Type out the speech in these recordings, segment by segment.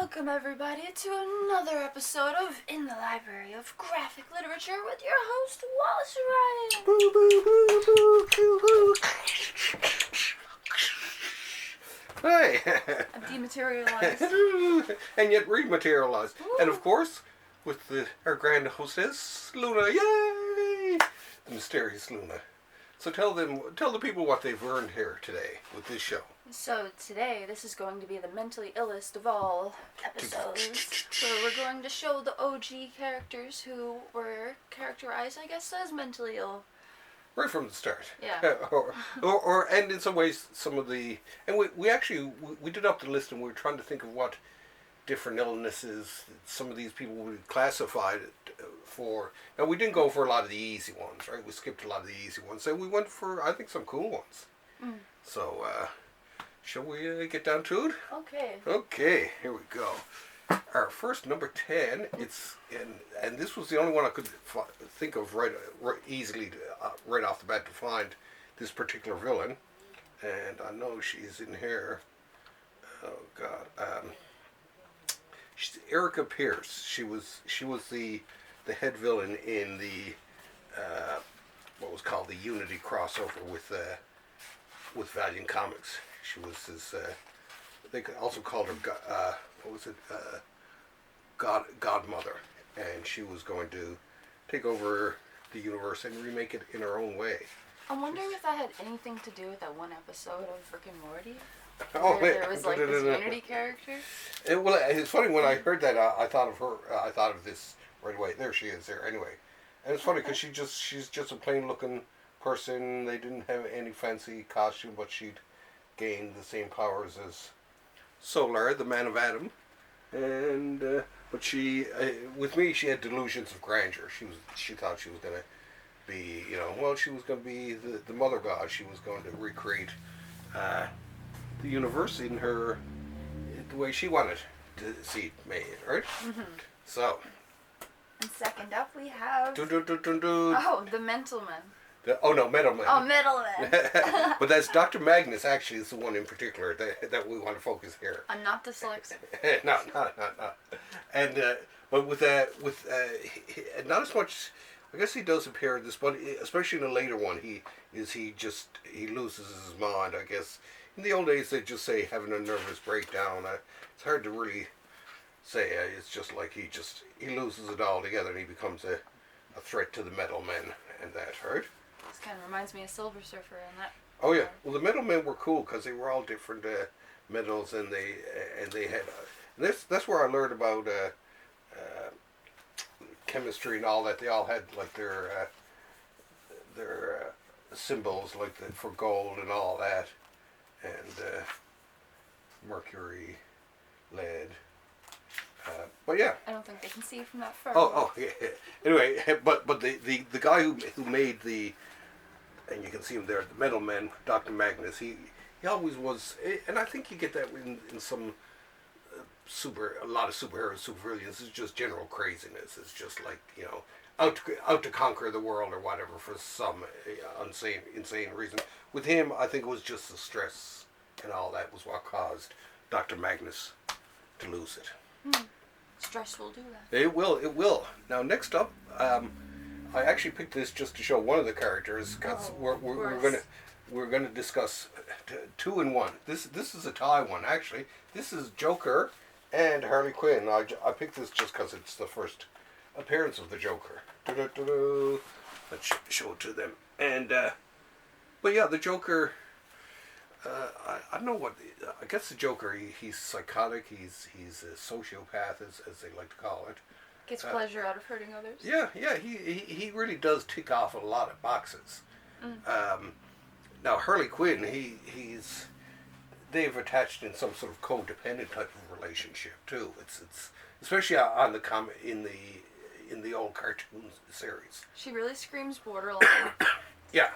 Welcome everybody to another episode of In the Library of Graphic Literature with your host Wallace Ryan. Boo boo boo boo boo boo. Hey. I'm dematerialized. And yet rematerialized. Ooh. And of course, with our grand hostess, Luna. Yay! The mysterious Luna. So tell the people what they've learned here today with this show. So today, this is going to be the mentally illest of all episodes, where we're going to show the OG characters who were characterized, I guess, as mentally ill. Right from the start. Yeah. or and in some ways, some of the... And we actually did up the list and we were trying to think of what different illnesses some of these people would be classified for. Now, we didn't go for a lot of the easy ones, right? We skipped a lot of the easy ones. And we went for, I think, some cool ones. Mm. So, shall we get down to it? Okay. Okay, here we go. Our first number 10, and this was the only one I could think of right easily right off the bat to find this particular villain. And I know she's in here. Oh God, she's Erica Pierce. She was the head villain in the what was called the Unity crossover with Valiant Comics. She was his. They also called her Godmother, and she was going to take over the universe and remake it in her own way. I'm wondering if that had anything to do with that one episode of Rick and Morty. Oh, where there was like this Unity character. Well, it's funny when I heard that I thought of her. I thought of this right away. There she is. There anyway, and it's funny because she's just a plain looking person. They didn't have any fancy costume, but she'd gained the same powers as Solar, the Man of Adam, and but she, with me, she had delusions of grandeur. She thought she was gonna be, she was gonna be the mother god. She was going to recreate the universe in the way she wanted to see it made, right? Mm-hmm. So. And second up, we have. Oh, the Mental Man. Metal Man. Oh, Metal Man. But that's Dr. Magnus, actually, is the one in particular that we want to focus here. I'm not dyslexic. No. And, but with not as much, I guess he does appear in this, but especially in the later one, he loses his mind, I guess. In the old days, they just say having a nervous breakdown. It's hard to really say. It's just like he loses it all together and he becomes a threat to the Metal Men and that, right? This kind of reminds me of Silver Surfer and that. Oh yeah, well the Metal Men were cool because they were all different metals, and they had. That's where I learned about chemistry and all that. They all had like their symbols, like for gold and all that, and mercury, lead. But yeah. I don't think they can see from that far. Oh yeah. Anyway, but the guy who made the, and you can see him there, the Metal Man, Dr. Magnus, he always was, and I think you get that in some a lot of superheroes, supervillains. It's just general craziness. It's just like, out to conquer the world or whatever for some insane reason. With him, I think it was just the stress and all that was what caused Dr. Magnus to lose it. Stress will do that. It will. Now, next up, I actually picked this just to show one of the characters because we're gonna discuss two in one. This is a tie one actually. This is Joker and Harley Quinn. I picked this just because it's the first appearance of the Joker. Let's show it to them. And but yeah, the Joker. I don't know what. I guess the Joker. He's psychotic. He's a sociopath, as they like to call it. Gets pleasure out of hurting others. Yeah. He really does tick off a lot of boxes. Now Harley Quinn, they've attached in some sort of codependent type of relationship too. It's especially on the in the old cartoon series. She really screams borderline. Yeah.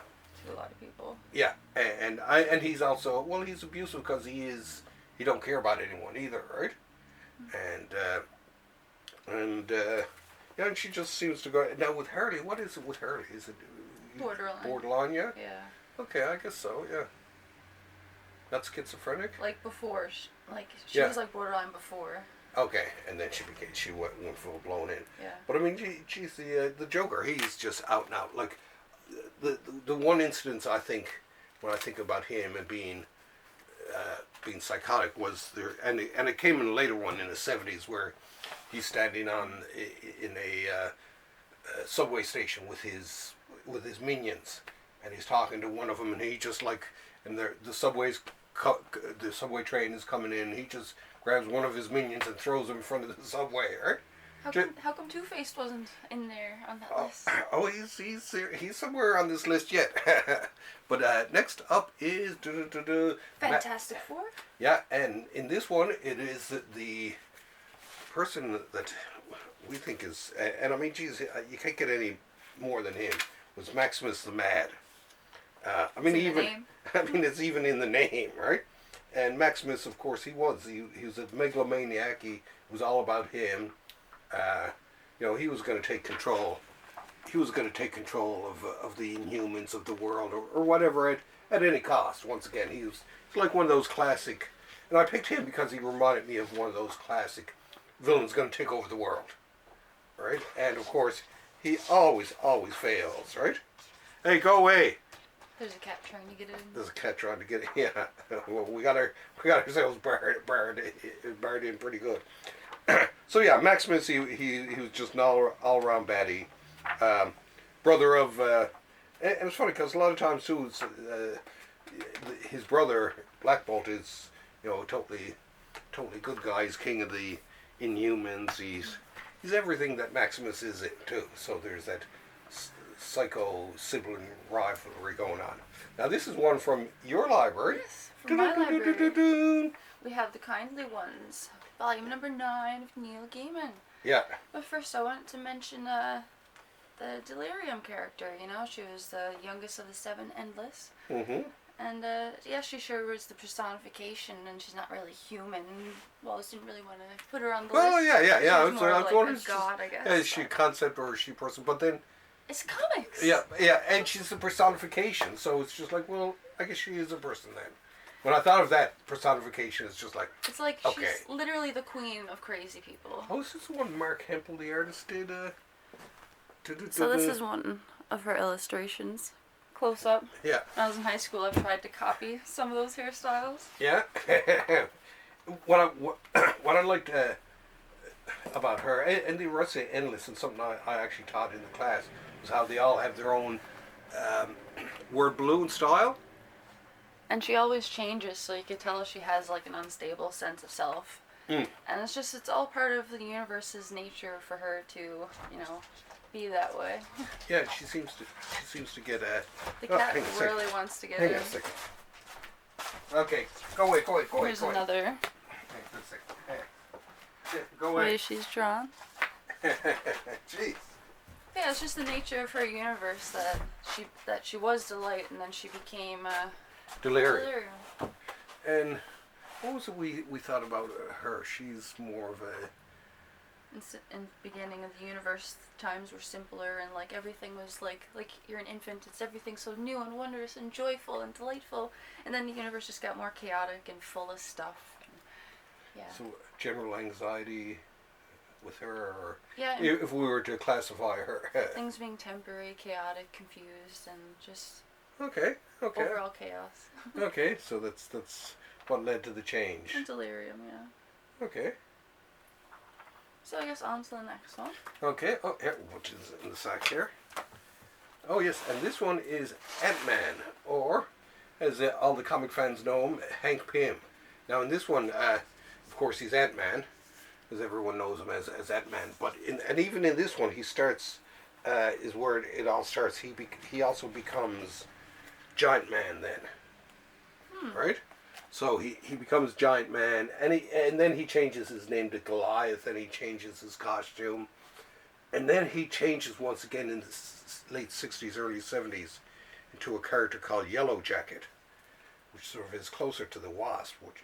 To a lot of people. Yeah, and he's also, he's abusive because he don't care about anyone either, right? And she just seems to go. Now with Harley, what is it with Harley? Is it borderline? Borderline, yeah. Yeah. Okay, I guess so. Yeah. Not schizophrenic. Like before, she was like borderline before. Okay, and then she went full blown in. Yeah. But I mean, geez, the Joker, he's just out and out. Like the one instance I think when I think about him and being psychotic was there, and it came in a later one in the '70s where he's standing in a subway station with his minions, and he's talking to one of them, and he just like, and the subway train is coming in, he just grabs one of his minions and throws him in front of the subway, right? How come Two-Faced wasn't in there on that list? Oh, he's somewhere on this list yet. But next up is Fantastic Four? Yeah, and in this one, it is the person that we think is, and I mean, geez, you can't get any more than him, was Maximus the Mad. I mean, it's even in the name, right? And Maximus, of course, he was a megalomaniac. It was all about him. He was going to take control. He was going to take control of the Inhumans of the world, or whatever, at any cost. Once again, he's like one of those classic, and I picked him because he reminded me of one of those classic villains going to take over the world, right? And of course, he always fails, right? Hey, go away! There's a cat trying to get in. There's a cat trying to get in. Yeah. Well, we got ourselves barred in pretty good. So yeah, Maximus, he was just an all around baddie, brother of, and it's funny because a lot of times too, his brother Black Bolt is totally good guy. He's king of the Inhumans. He's everything that Maximus is in too. So there's that psycho sibling rivalry going on. Now this is one from your library. Yes, from my library. We have The Kindly Ones, volume number 9 of Neil Gaiman. Yeah. But first I wanted to mention the Delirium character. She was the youngest of the 7 Endless. Mm-hmm. And she sure was the personification, and she's not really human. Wallace didn't really want to put her on the list. Oh yeah. She was more like a god, I guess. Is she a concept or is she a person? But then it's comics. Yeah, and she's a personification, so it's just like, well, I guess she is a person then. When I thought of that personification, it's just like, it's like okay. She's literally the queen of crazy people. Oh, is this the one Mark Hempel, the artist, did? So this is one of her illustrations. Close up. Yeah. When I was in high school, I tried to copy some of those hairstyles. Yeah. what I liked about her, and the rest of Endless, and something I actually taught in the class, was how they all have their own word balloon style. And she always changes, so you could tell she has like an unstable sense of self. And it's all part of the universe's nature for her to, be that way. Yeah, she seems to get a. The cat really wants to get in. Hang on a second. Okay, go away. Here's another. Hang on a second. Hey. Go away. Way she's drawn. Jeez. Yeah, it's just the nature of her universe that she was Delight, and then she became Delirium. And what was it we thought about her? She's more of a. In the beginning of the universe, times were simpler, and like everything was like you're an infant. It's everything so new and wondrous and joyful and delightful, and then the universe just got more chaotic and full of stuff. Yeah. So general anxiety with her, or yeah, if we were to classify her, things being temporary, chaotic, confused, and just okay, overall chaos. Okay, so that's what led to the change. And delirium, yeah. Okay. So I guess on to the next one. Okay. Oh, here, which is in the sack here. Oh yes, and this one is AntMan, or as all the comic fans know him, Hank Pym. Now in this one, of course, he's AntMan, as everyone knows him as AntMan. But and even in this one, he starts is where it all starts. He also becomes Giant Man then, right? So he becomes Giant Man, and then he changes his name to Goliath, and he changes his costume, and then he changes once again in the late 60s, early 70s into a character called Yellow Jacket, which sort of is closer to the Wasp, which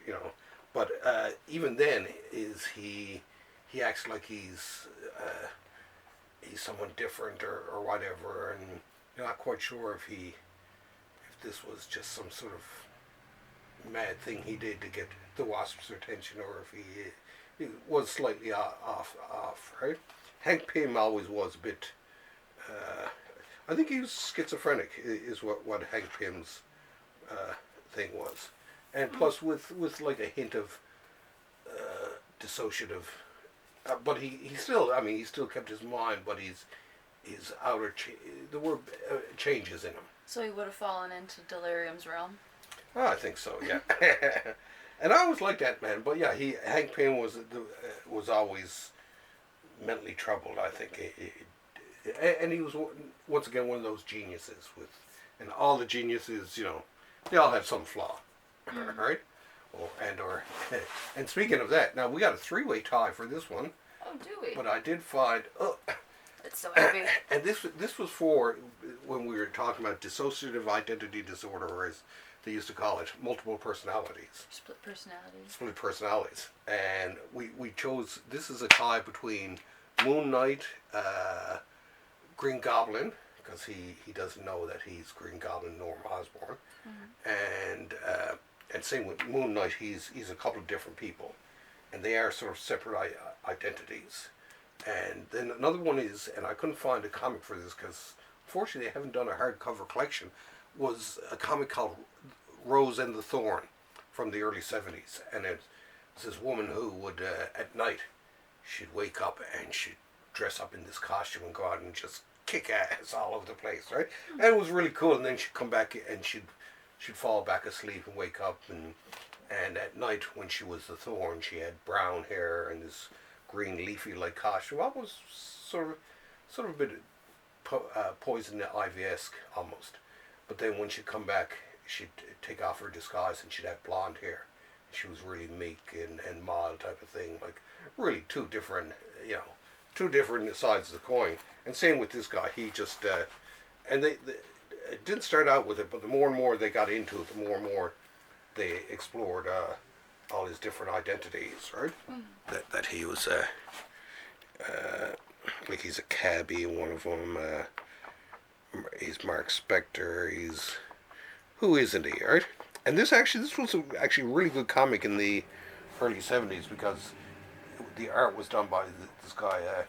but even then he acts like he's someone different or whatever, and you're not quite sure if this was just some sort of mad thing he did to get the Wasp's attention, or he was slightly off, right? Hank Pym always was a bit. I think he was schizophrenic. Is what Hank Pym's thing was, and plus with like a hint of dissociative. But he still, I mean, he still kept his mind, but his outer the word changes in him. So he would have fallen into Delirium's realm. Oh, I think so, yeah. And I always liked that man, but yeah, Hank Pym was always mentally troubled. I think, and he was once again one of those geniuses and all the geniuses, they all have some flaw, right? And speaking of that, now we got a 3-way tie for this one. Oh, do we? But I did find. It's so heavy. And this was for when we were talking about dissociative identity disorder, or as they used to call it, multiple personalities. Split personalities. Split personalities. And we chose, this is a tie between Moon Knight, Green Goblin, because he doesn't know that he's Green Goblin, Norm Osborn. Mm-hmm. And same with Moon Knight, he's a couple of different people. And they are sort of separate identities. And then another one is, and I couldn't find a comic for this because unfortunately they haven't done a hardcover collection, was a comic called Rose and the Thorn from the early 70s. And it's this woman who would, at night, she'd wake up and she'd dress up in this costume and go out and just kick ass all over the place, right? And it was really cool. And then she'd come back and she'd fall back asleep and wake up. And at night when she was the Thorn, she had brown hair and this green leafy-like costume. That was sort of a bit Poison Ivy-esque almost. But then when she'd come back, she'd take off her disguise and she'd have blonde hair. She was really meek and mild type of thing. Like really two different sides of the coin. And same with this guy. He just and they it didn't start out with it, but the more and more they got into it, the more and more they explored all his different identities, right? Mm. That he was like he's a cabbie in one of them. He's Mark Spector. Who isn't he, right? And this was actually a really good comic in the early 70s because the art was done by this guy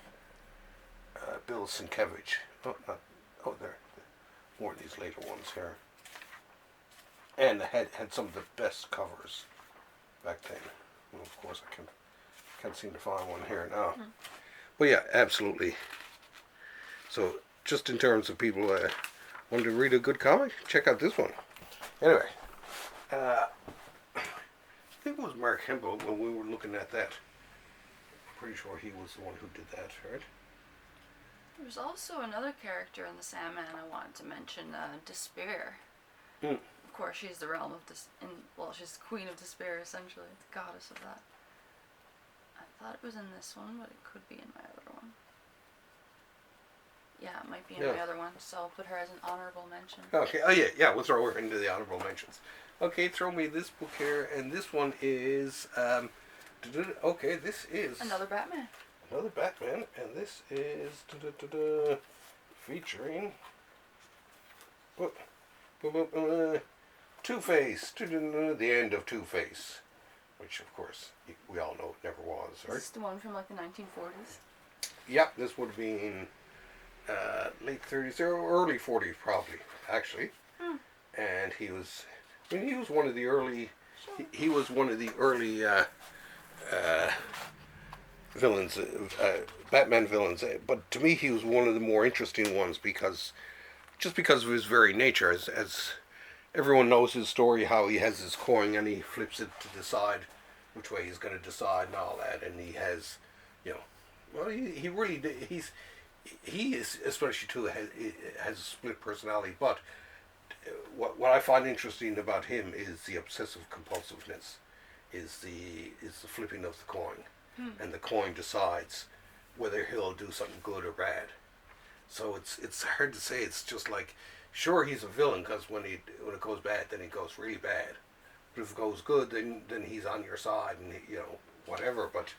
Bill Sienkiewicz. There, more of these later ones here. And had some of the best covers back then. Well, of course, I can't seem to find one here now. Mm. But yeah, absolutely. So, just in terms of people wanting to read a good comic, check out this one. Anyway, I think it was Mark Hempel when we were looking at that. Pretty sure he was the one who did that, right? There's also another character in the Sandman I wanted to mention, Despair. Mm. Of course, she's the realm of she's the queen of despair, essentially, the goddess of that. I thought it was in this one, but it could be in my other one. Yeah, it might be in my other one, so I'll put her as an honorable mention. Okay, yeah, we'll throw her into the honorable mentions. Okay, throw me this book here, and this one is, okay, this is... Another Batman, and this is featuring... Two-Face, the end of Two-Face, which of course we all know it never was, right? Is this the one from like the 1940s? Yep, this would be in late 30s or early 40s probably, actually. Hmm. And he was one of the early, he was one of the early villains, Batman villains. But to me, he was one of the more interesting ones because of his very nature, as everyone knows his story, how he has his coin and he flips it to decide which way he's going to decide and all that, and he has, he really he is, especially too, has a split personality. But what I find interesting about him is the obsessive compulsiveness, is the flipping of the coin, and the coin decides whether he'll do something good or bad. So it's hard to say. It's just like, sure, he's a villain because when it goes bad, then it goes really bad. But if it goes good, then he's on your side and whatever. But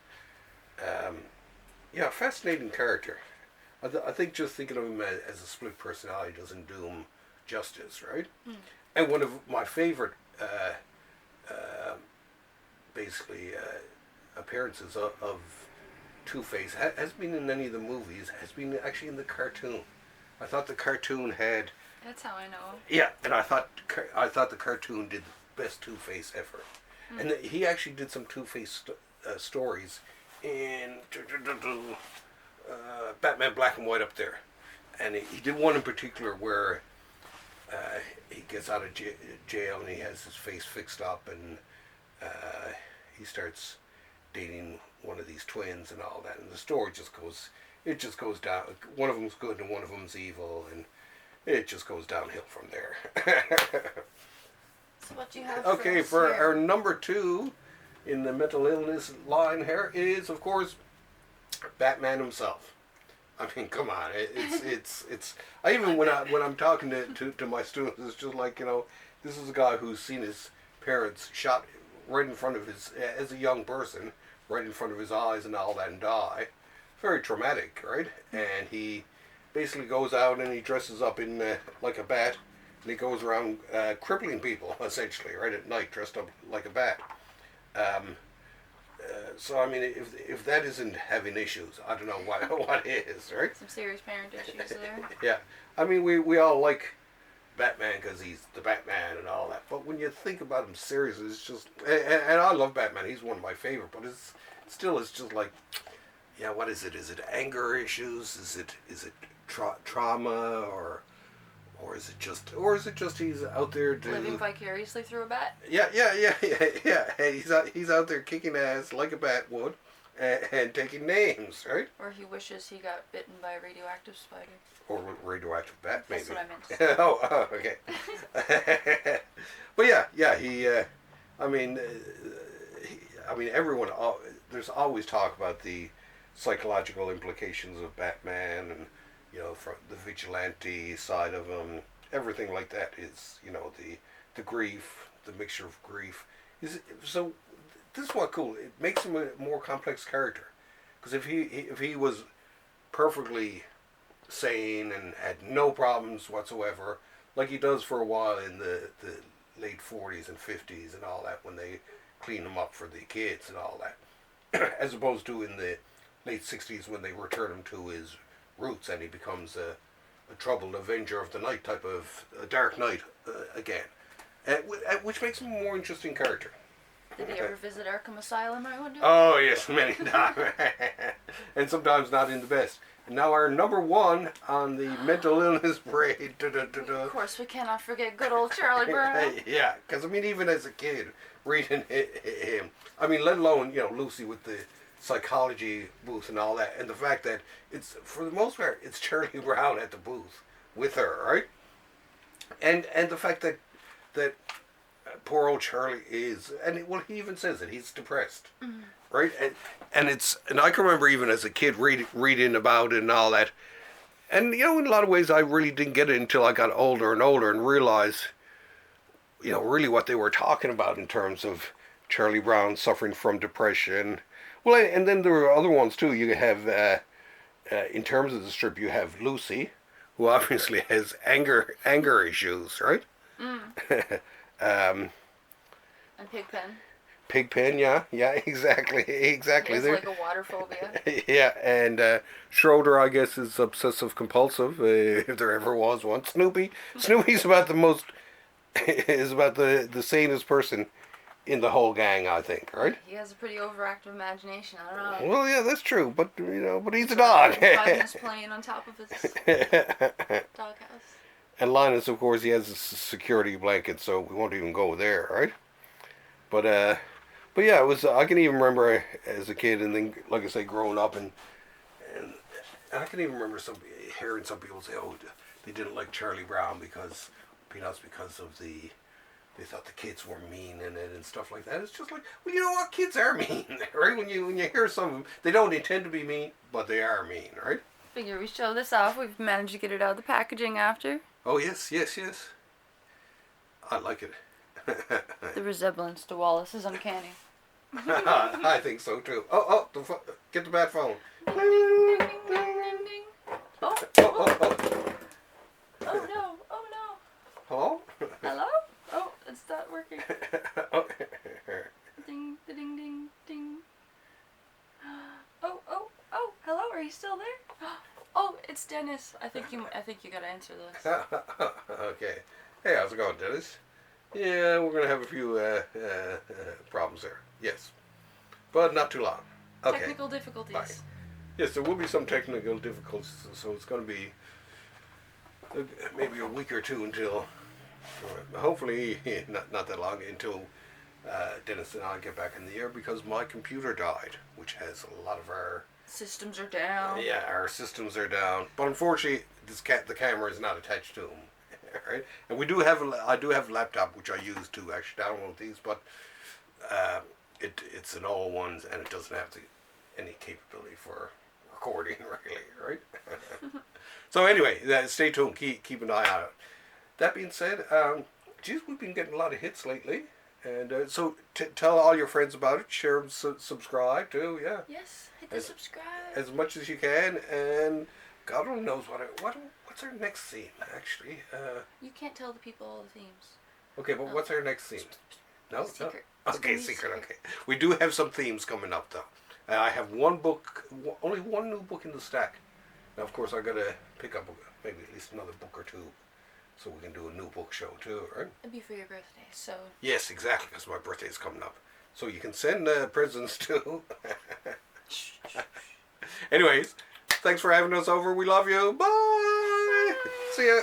fascinating character. I think just thinking of him as a split personality doesn't do him justice, right? Mm. And one of my favorite, appearances of Two-Face has been in any of the movies. Has been actually in the cartoon. I thought the cartoon had. That's how I know. Yeah, and I thought the cartoon did the best Two-Face ever, and he actually did some Two-Face stories in Batman Black and White up there, and he did one in particular where he gets out of jail and he has his face fixed up and he starts dating one of these twins and all that, and the story just goes down. One of them's good and one of them's evil, and it just goes downhill from there. So what do you have okay, for us here? our number 2 in the mental illness line here is, of course, Batman himself. I mean, come on, it's. I even when I'm talking to my students, it's just like, this is a guy who's seen his parents shot right in front of his, as a young person, right in front of his eyes and all that, and die. Very traumatic, right? And he basically goes out and he dresses up in like a bat, and he goes around crippling people essentially, right, at night, dressed up like a bat. So I mean, if that isn't having issues, I don't know what is, right? Some serious parent issues there. Yeah, I mean, we all like Batman because he's the Batman and all that, but when you think about him seriously, it's just, and I love Batman. He's one of my favorite, but it's just like, yeah, what is it? Is it anger issues? Is it trauma or is it just he's out there Living vicariously through a bat? Yeah. And he's out there kicking ass like a bat would, and taking names, right? Or he wishes he got bitten by a radioactive spider. Or radioactive bat, maybe. That's what I meant to say. oh, okay. But yeah, he. I mean, everyone. There's always talk about the psychological implications of Batman, and from the vigilante side of him, everything like that is, the grief, the mixture of grief. So this is what cool. It makes him a more complex character, because if he was perfectly sane and had no problems whatsoever, like he does for a while in the late 40s and 50s and all that, when they clean him up for the kids and all that, as opposed to in the late 60s when they return him to his roots and he becomes a troubled avenger of the night type of a Dark Knight again, which makes him a more interesting character. Did he ever visit Arkham Asylum, I wonder? Oh yes, many times. And sometimes not in the best. And now our number 1 on the mental illness parade. Of course, we cannot forget good old Charlie Brown. Yeah, because I mean, even as a kid reading him, I mean, let alone Lucy with the psychology booth and all that, and the fact that it's, for the most part, it's Charlie Brown at the booth with her, right? And the fact that poor old Charlie is, and he even says it, he's depressed, right? And I can remember even as a kid reading about it and all that, and in a lot of ways I really didn't get it until I got older and older and realized, really what they were talking about in terms of Charlie Brown suffering from depression. Well, and then there were other ones too. You have, in terms of the strip, you have Lucy, who obviously has anger issues, right? And Pigpen. Pigpen, yeah, exactly. It's like a water phobia. Yeah, and Schroeder, I guess, is obsessive compulsive, if there ever was one. Snoopy's about the sanest person in the whole gang, I think, right? He has a pretty overactive imagination. I don't know. Well, yeah, that's true, but but he's a dog. Magnus playing on top of his doghouse. And Linus, of course, he has a security blanket, so we won't even go there, right? But yeah, it was. I can even remember as a kid, and then, like I say, growing up, and I can even remember hearing some people say, "Oh, they didn't like Charlie Brown because of the." They thought the kids were mean in it and stuff like that. It's just like, well, you know what? Kids are mean, right? When you hear some of them, they don't intend to be mean, but they are mean, right? Figure we show this off. We've managed to get it out of the packaging after. Oh, yes. I like it. The resemblance to Wallace is uncanny. I think so, too. Oh, get the bad phone. Ding, ding, ding, ding, ding, ding. Oh no. Hello? Hello? Oh, it's not working. Ding, ding, ding, ding. Are you still there? Oh, it's Dennis. I think you gotta answer this. Okay. Hey, how's it going, Dennis? Yeah, we're gonna have a few problems there. Yes, but not too long. Okay. Technical difficulties. Bye. Yes, there will be some technical difficulties, so it's going to be maybe a week or two until, hopefully not that long, until Dennis and I get back in the air, because my computer died, which has a lot of our systems are down. Yeah, our systems are down. But unfortunately, the camera is not attached to them, right? And I do have a laptop which I use to actually download these, but it's an old one and it doesn't have any capability for recording really, right? So anyway, stay tuned. Keep an eye on it. That being said, geez, we've been getting a lot of hits lately, and so tell all your friends about it. Share and subscribe too. Yeah. Yes, hit the subscribe as much as you can, and God only knows what's our next theme actually. You can't tell the people all the themes. Okay, but what's our next theme? No, secret. No. Okay, secret. Okay, we do have some themes coming up though. I have only one new book in the stack. Now, of course, I gotta pick up maybe at least another book or two, so we can do a new book show too, right? It'd be for your birthday, so. Yes, exactly, because my birthday is coming up. So you can send presents too. Anyways, thanks for having us over. We love you. Bye. See ya.